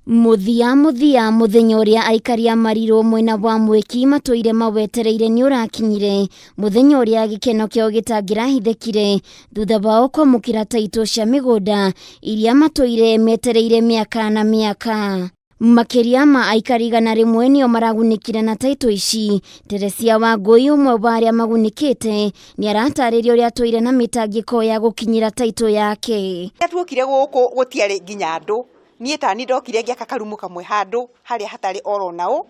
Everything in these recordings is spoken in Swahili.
Muthia muthenya uria aikari a Mariro mwena wa Mwiki matũire mawetereire ni urakinyire, muthenya uria gikeno kĩao gĩtangĩrahithĩkire thutha wao kwamũkĩra taitũ cia mĩgũnda iria matũire metereire mĩaka na mĩaka. Makĩria ma aikari 100 nĩo maragunĩkire na taitũ ici. Teresia Wangui, ũmwe wa arĩa magunĩkĩte, nĩ aratarĩria ũrĩa atũire na mĩtangĩko ya gũkinyĩra taitũ yake. Tuokire gũkũ gũtiarĩ nginya andũ. Niĩ tani ndokire ngĩaka karumu kamwe handũ harĩa hatarĩ oro nao,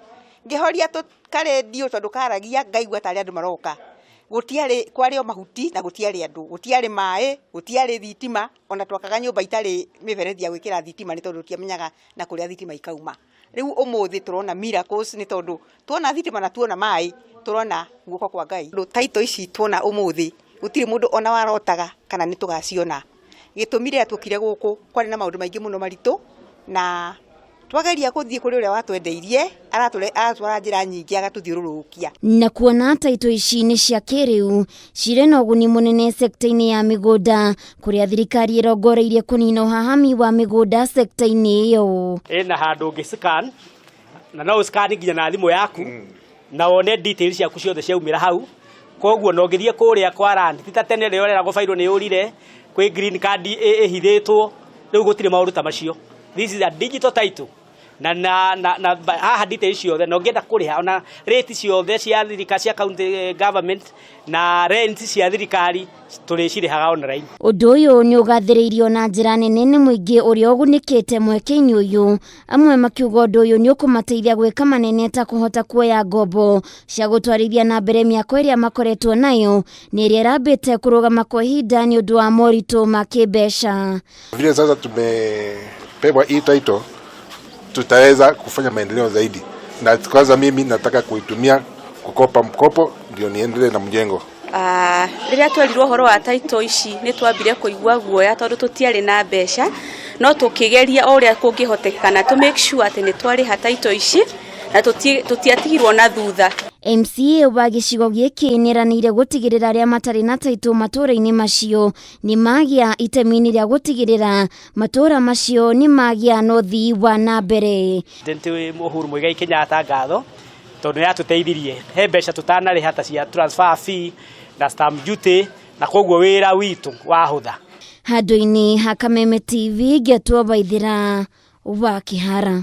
ngĩhoria karedio tondũ karagia, ngaigua tarĩ andũ maroka. Gũtiarĩ, kwarĩ o mahuti na gũtiarĩ andũ, gũtiarĩ maĩ, gũtiarĩ thitima, ona twakaga nyũmba itarĩ mĩberethi ya gwĩkĩra thitima nĩ tondũ tũtiamenyaga na kũrĩa thitima ikauma. Rĩu ũmũthĩ tũrona miracles nĩ tondũ tuona thitima na tuona maĩ, tũrona guoko kwa Ngai. Taitũ ici tuona ũmũthĩ gũtirĩ mũndũ ona warotaga kana nĩ tũgaciona. Gĩtũmire atũkire gũkũ kwarĩ na maũndũ maingĩ mũno maritũ, na twageria gũthiĩ kũrĩ ũrĩa watwendeirie, aratwara njĩra nyingĩ agatũthiũrũrũkia. Na kuona taitũ ici nĩ cia kĩrĩu, cirĩ na ũguni mũnene sekta-inĩ ya mĩgũnda, kũrĩa thirikari ĩrongoreirie kũnina ũhahami wa mĩgũnda sekta-inĩ ĩyo. Ĩna handũ ũngĩ-scan, na no scan nginya na thimũ yaku, na wone details ciaku ciothe ciaumĩra hau. Koguo no ngĩthiĩ kũrĩa kwa land, ti ta tene rĩo rĩragwo failo nĩ ũrire, kwĩ green card ĩhithĩtwo, rĩu gũtirĩ maũndũ ta macio. This is a digital title. Na haha details ciothe no ngĩenda kũrĩha ona rate ciothe cia thirikari cia county government na rent cia thirikari tũrĩcirĩhaga online. Ũndũ ũyũ nĩ ũgathĩrĩirio na njĩra nene nĩ mũingĩ ũrĩa ũgunĩkĩte mweke-inĩ ũyũ. Amwe makiuga ũndũ ũyũ nĩ ũkũmateithia gwĩka manene ta kũhota kuoya ngombo cia gũtwarithia na mbere mĩako ĩrĩa makoretwo nayo, nĩ ĩrĩa ĩrambĩte kũrũgama kwa ihinda nĩ ũndũ wa moritũ ma kĩmbeca. Vile sasa tumepewa hii title, tutaweza kufanya maendeleo zaidi, na kwanza mimi nataka kuitumia kukopa mkopo ndio niendelee na mjengo. Rĩrĩa twerirwo ũhoro wa taitũ ici nĩ twambire kũigua guoya tondũ tũtiarĩ na mbeca, no tũkĩgeria o ũrĩa kũngĩhotekana to make sure atĩ nĩ twarĩha taitũ ici na tũtiatigirwo na thutha. MCA wa gĩcigo gĩkĩ nĩ eranĩire gũtigĩrĩra arĩa matarĩ na taitũ matũũra-inĩ macio nĩ magĩa itemi-inĩ rĩa gũtigĩrĩra matũũra macio nĩ magĩa na ũthii wa na mbere. President Uhuru Muigai Kenyatta ngatho tondũ nĩ atũteithirie he mbeca tũtanarĩha ta cia transfer fee na stamp duty, na koguo wĩra witũ wahũtha. Handũ-inĩ ha Kameme TV, Ngetwo Waithĩra wa Kĩhara.